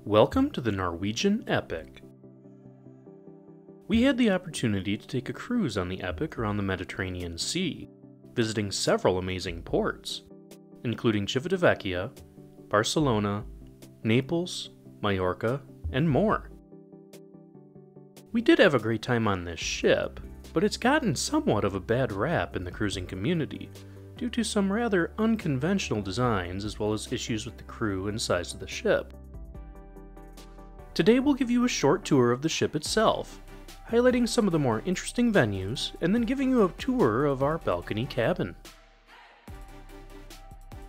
Welcome to the Norwegian Epic. We had the opportunity to take a cruise on the Epic around the Mediterranean Sea, visiting several amazing ports, including Civitavecchia, Barcelona, Naples, Mallorca, and more. We did have a great time on this ship, but it's gotten somewhat of a bad rap in the cruising community due to some rather unconventional designs as well as issues with the crew and size of the ship. Today we'll give you a short tour of the ship itself, highlighting some of the more interesting venues, and then giving you a tour of our balcony cabin.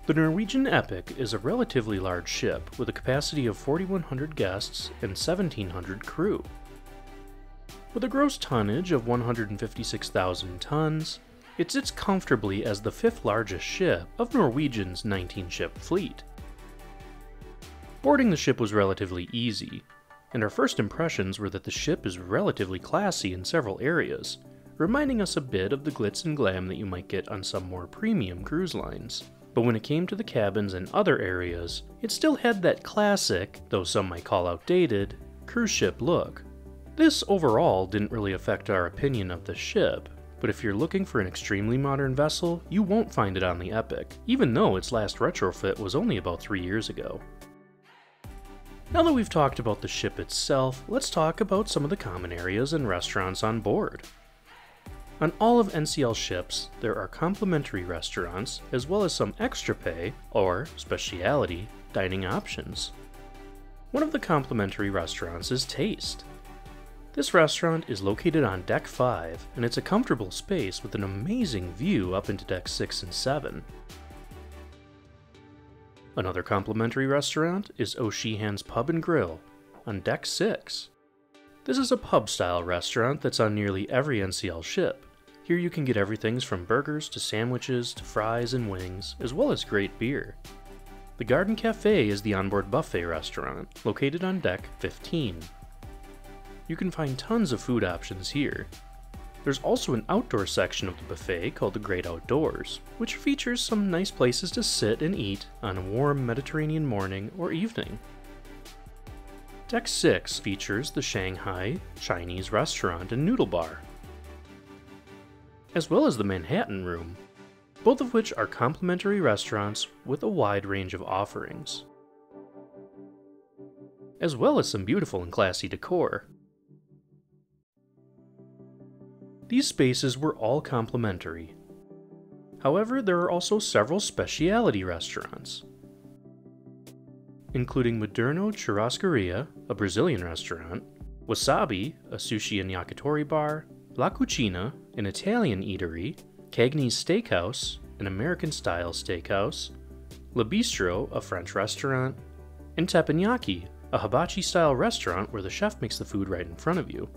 The Norwegian Epic is a relatively large ship with a capacity of 4,100 guests and 1,700 crew. With a gross tonnage of 156,000 tons, it sits comfortably as the fifth largest ship of Norwegian's 19-ship fleet. Boarding the ship was relatively easy, and our first impressions were that the ship is relatively classy in several areas, reminding us a bit of the glitz and glam that you might get on some more premium cruise lines. But when it came to the cabins and other areas, it still had that classic, though some might call outdated, cruise ship look. This overall didn't really affect our opinion of the ship, but if you're looking for an extremely modern vessel, you won't find it on the Epic, even though its last retrofit was only about 3 years ago. Now that we've talked about the ship itself, let's talk about some of the common areas and restaurants on board. On all of NCL ships, there are complimentary restaurants, as well as some extra pay, or speciality, dining options. One of the complimentary restaurants is Taste. This restaurant is located on Deck 5, and it's a comfortable space with an amazing view up into Deck 6 and 7. Another complimentary restaurant is O'Sheehan's Pub and Grill on Deck 6. This is a pub-style restaurant that's on nearly every NCL ship. Here you can get everything from burgers to sandwiches to fries and wings, as well as great beer. The Garden Cafe is the onboard buffet restaurant, located on Deck 15. You can find tons of food options here. There's also an outdoor section of the buffet called the Great Outdoors, which features some nice places to sit and eat on a warm Mediterranean morning or evening. Deck 6 features the Shanghai Chinese restaurant and noodle bar, as well as the Manhattan Room, both of which are complimentary restaurants with a wide range of offerings, as well as some beautiful and classy decor. These spaces were all complimentary. However, there are also several speciality restaurants, including Moderno Churrascaria, a Brazilian restaurant, Wasabi, a sushi and yakitori bar, La Cucina, an Italian eatery, Cagney's Steakhouse, an American-style steakhouse, Le Bistro, a French restaurant, and Teppanyaki, a hibachi-style restaurant where the chef makes the food right in front of you.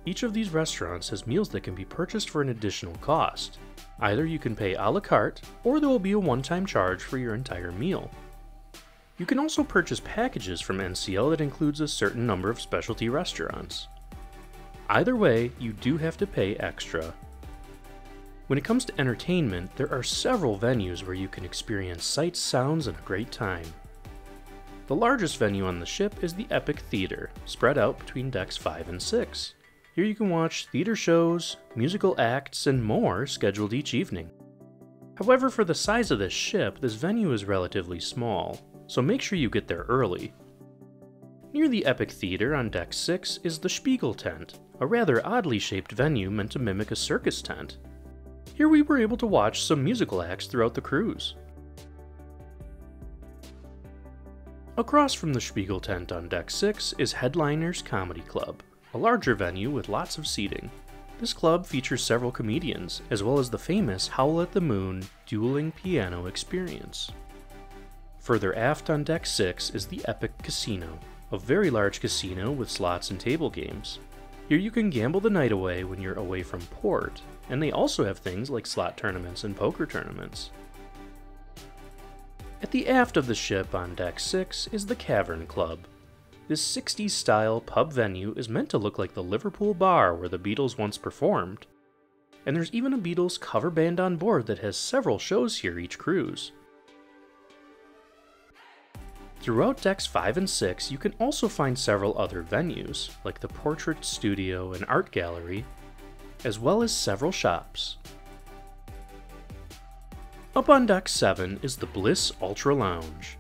Each of these restaurants has meals that can be purchased for an additional cost. Either you can pay a la carte, or there will be a one-time charge for your entire meal. You can also purchase packages from NCL that includes a certain number of specialty restaurants. Either way, you do have to pay extra. When it comes to entertainment, there are several venues where you can experience sights, sounds, and a great time. The largest venue on the ship is the Epic Theater, spread out between decks 5 and 6. Here you can watch theater shows, musical acts, and more scheduled each evening. However, for the size of this ship, this venue is relatively small, so make sure you get there early. Near the Epic Theater on Deck 6 is the Spiegel Tent, a rather oddly shaped venue meant to mimic a circus tent. Here we were able to watch some musical acts throughout the cruise. Across from the Spiegel Tent on Deck 6 is Headliners Comedy Club, a larger venue with lots of seating. This club features several comedians, as well as the famous Howl at the Moon dueling piano experience. Further aft on Deck 6 is the Epic Casino, a very large casino with slots and table games. Here you can gamble the night away when you're away from port, and they also have things like slot tournaments and poker tournaments. At the aft of the ship on Deck 6 is the Cavern Club. This 60s-style pub venue is meant to look like the Liverpool bar where the Beatles once performed. And there's even a Beatles cover band on board that has several shows here each cruise. Throughout decks 5 and 6, you can also find several other venues, like the Portrait Studio and Art Gallery, as well as several shops. Up on deck 7 is the Bliss Ultra Lounge,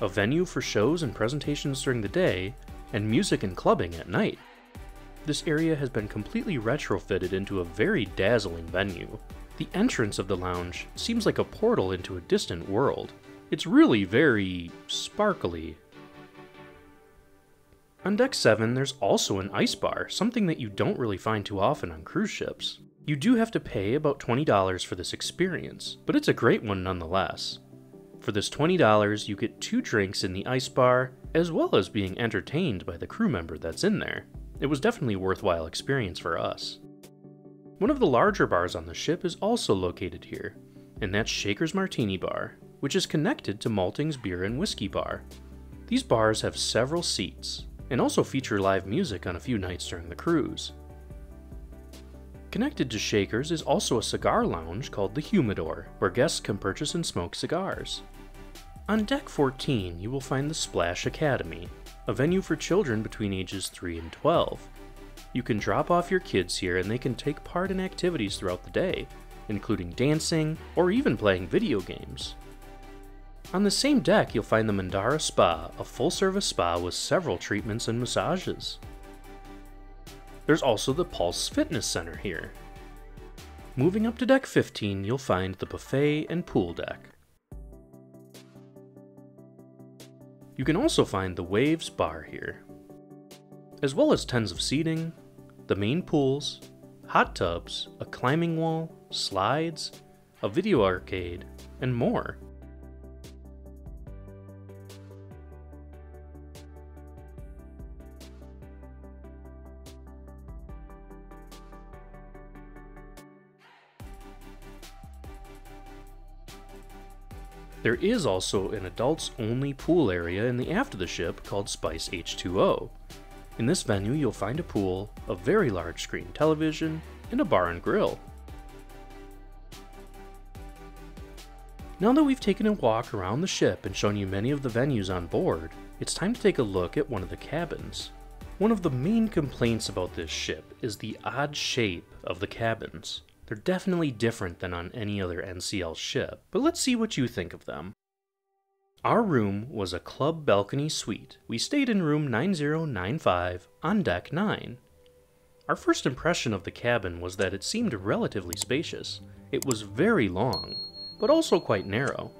a venue for shows and presentations during the day, and music and clubbing at night. This area has been completely retrofitted into a very dazzling venue. The entrance of the lounge seems like a portal into a distant world. It's really very sparkly. On deck 7, there's also an ice bar, something that you don't really find too often on cruise ships. You do have to pay about $20 for this experience, but it's a great one nonetheless. For this $20, you get 2 drinks in the ice bar, as well as being entertained by the crew member that's in there. It was definitely a worthwhile experience for us. One of the larger bars on the ship is also located here, and that's Shaker's Martini Bar, which is connected to Malting's Beer and Whiskey Bar. These bars have several seats, and also feature live music on a few nights during the cruise. Connected to Shaker's is also a cigar lounge called the Humidor, where guests can purchase and smoke cigars. On deck 14, you will find the Splash Academy, a venue for children between ages 3 and 12. You can drop off your kids here and they can take part in activities throughout the day, including dancing or even playing video games. On the same deck, you'll find the Mandara Spa, a full-service spa with several treatments and massages. There's also the Pulse Fitness Center here. Moving up to deck 15, you'll find the buffet and pool deck. You can also find the Waves Bar here, as well as tons of seating, the main pools, hot tubs, a climbing wall, slides, a video arcade, and more. There is also an adults-only pool area in the aft of the ship called Spice H2O. In this venue, you'll find a pool, a very large screen television, and a bar and grill. Now that we've taken a walk around the ship and shown you many of the venues on board, it's time to take a look at one of the cabins. One of the main complaints about this ship is the odd shape of the cabins. They're definitely different than on any other NCL ship, but let's see what you think of them. Our room was a club balcony suite. We stayed in room 9095 on deck 9. Our first impression of the cabin was that it seemed relatively spacious. It was very long, but also quite narrow.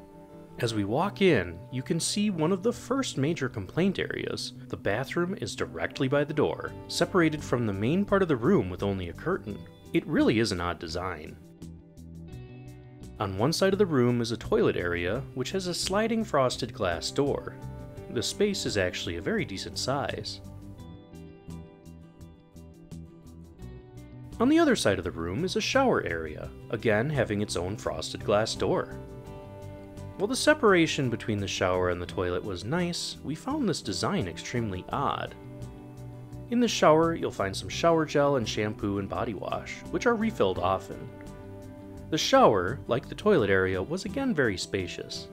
As we walk in, you can see one of the first major complaint areas. The bathroom is directly by the door, separated from the main part of the room with only a curtain. It really is an odd design. On one side of the room is a toilet area, which has a sliding frosted glass door. The space is actually a very decent size. On the other side of the room is a shower area, again having its own frosted glass door. While the separation between the shower and the toilet was nice, we found this design extremely odd. In the shower, you'll find some shower gel and shampoo and body wash, which are refilled often. The shower, like the toilet area, was again very spacious.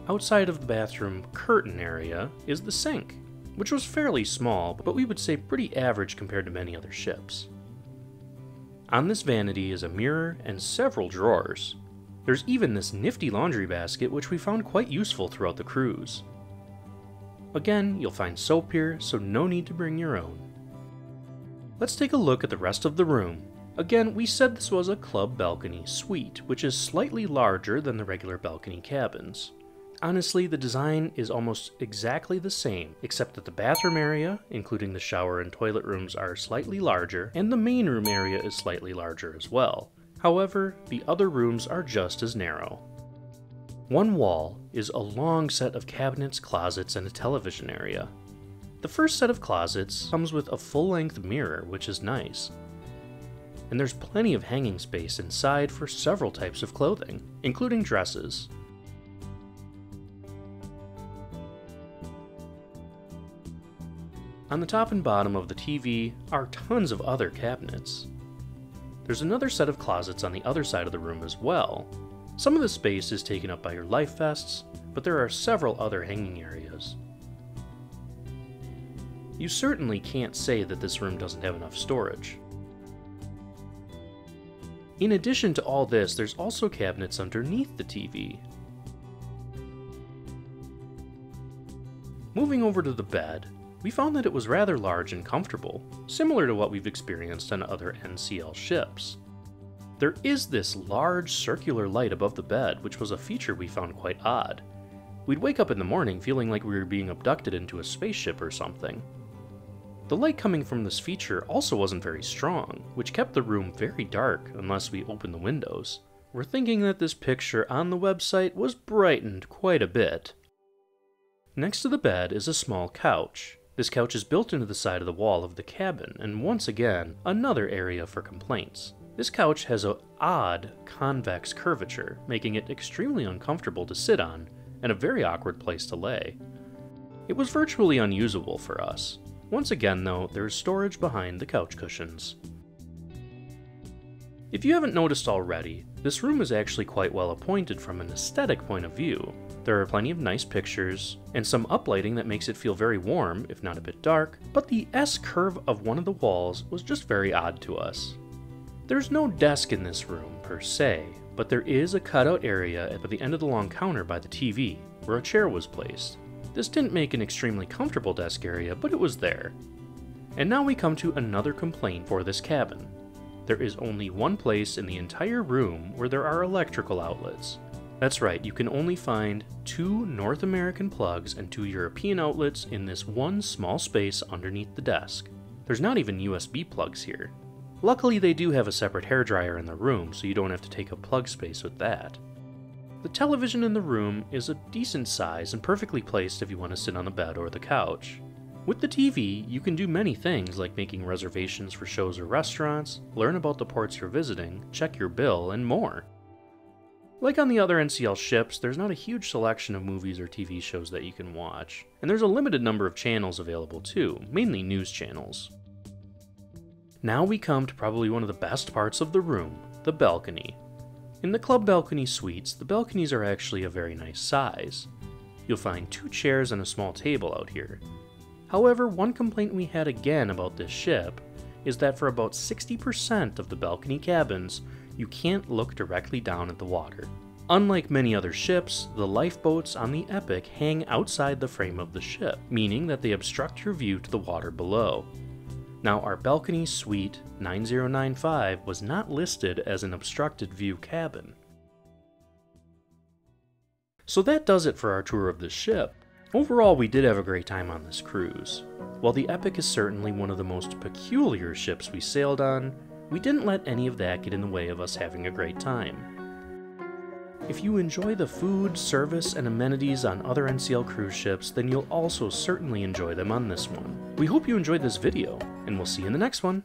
Outside of the bathroom curtain area is the sink, which was fairly small, but we would say pretty average compared to many other ships. On this vanity is a mirror and several drawers. There's even this nifty laundry basket, which we found quite useful throughout the cruise. Again, you'll find soap here, so no need to bring your own. Let's take a look at the rest of the room. Again, we said this was a club balcony suite, which is slightly larger than the regular balcony cabins. Honestly, the design is almost exactly the same, except that the bathroom area, including the shower and toilet rooms, are slightly larger, and the main room area is slightly larger as well. However, the other rooms are just as narrow. One wall is a long set of cabinets, closets, and a television area. The first set of closets comes with a full-length mirror, which is nice. And there's plenty of hanging space inside for several types of clothing, including dresses. On the top and bottom of the TV are tons of other cabinets. There's another set of closets on the other side of the room as well. Some of the space is taken up by your life vests, but there are several other hanging areas. You certainly can't say that this room doesn't have enough storage. In addition to all this, there's also cabinets underneath the TV. Moving over to the bed, we found that it was rather large and comfortable, similar to what we've experienced on other NCL ships. There is this large circular light above the bed, which was a feature we found quite odd. We'd wake up in the morning feeling like we were being abducted into a spaceship or something. The light coming from this feature also wasn't very strong, which kept the room very dark unless we opened the windows. We're thinking that this picture on the website was brightened quite a bit. Next to the bed is a small couch. This couch is built into the side of the wall of the cabin, and once again, another area for complaints. This couch has an odd convex curvature, making it extremely uncomfortable to sit on, and a very awkward place to lay. It was virtually unusable for us. Once again though, there is storage behind the couch cushions. If you haven't noticed already, this room is actually quite well appointed from an aesthetic point of view. There are plenty of nice pictures, and some uplighting that makes it feel very warm, if not a bit dark, but the S-curve of one of the walls was just very odd to us. There's no desk in this room, per se, but there is a cutout area at the end of the long counter by the TV, where a chair was placed. This didn't make an extremely comfortable desk area, but it was there. And now we come to another complaint for this cabin. There is only one place in the entire room where there are electrical outlets. That's right, you can only find 2 North American plugs and 2 European outlets in this one small space underneath the desk. There's not even USB plugs here. Luckily they do have a separate hairdryer in the room, so you don't have to take up plug space with that. The television in the room is a decent size and perfectly placed if you want to sit on the bed or the couch. With the TV, you can do many things like making reservations for shows or restaurants, learn about the ports you're visiting, check your bill, and more. Like on the other NCL ships, there's not a huge selection of movies or TV shows that you can watch, and there's a limited number of channels available too, mainly news channels. Now we come to probably one of the best parts of the room, the balcony. In the club balcony suites, the balconies are actually a very nice size. You'll find 2 chairs and a small table out here. However, one complaint we had again about this ship is that for about 60% of the balcony cabins, you can't look directly down at the water. Unlike many other ships, the lifeboats on the Epic hang outside the frame of the ship, meaning that they obstruct your view to the water below. Now, our balcony suite 9095 was not listed as an obstructed view cabin. So that does it for our tour of this ship. Overall, we did have a great time on this cruise. While the Epic is certainly one of the most peculiar ships we sailed on, we didn't let any of that get in the way of us having a great time. If you enjoy the food, service, and amenities on other NCL cruise ships, then you'll also certainly enjoy them on this one. We hope you enjoyed this video, and we'll see you in the next one.